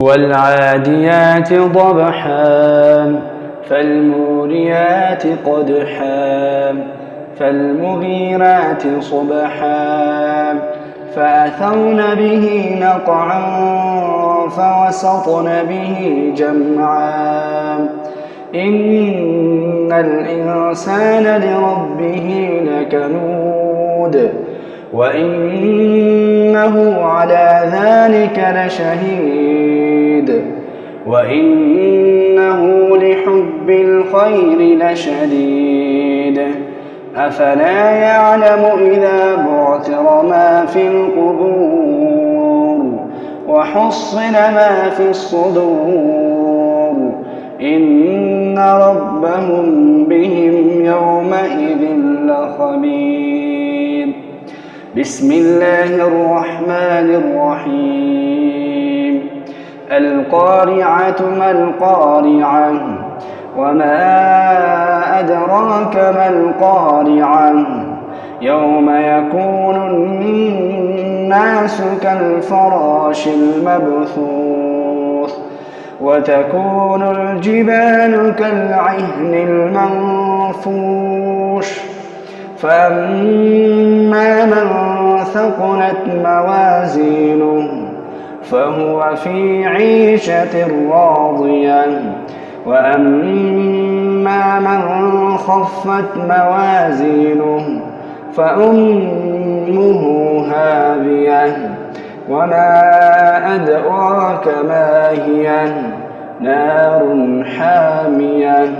والعاديات ضبحا فالموريات قدحا فالمغيرات صبحا فأثرن به نقعا فوسطن به جمعا إن الإنسان لربه لكنود وإنه على ذلك لشهيد وإنه لحب الخير لشديد أفلا يعلم إذا بعثر ما في القبور وحصل ما في الصدور إن ربهم بهم يومئذ لخبير. بسم الله الرحمن الرحيم. القارعة ما القارعة وما أدراك ما القارعة يوم يكون الناس كالفراش المبثوث وتكون الجبال كالعهن المنفوش فأما من ثقلت موازينه فهو في عيشة راضية وأما من خفت موازينه فأمه هاوية وما أدراك ما هي نار حامية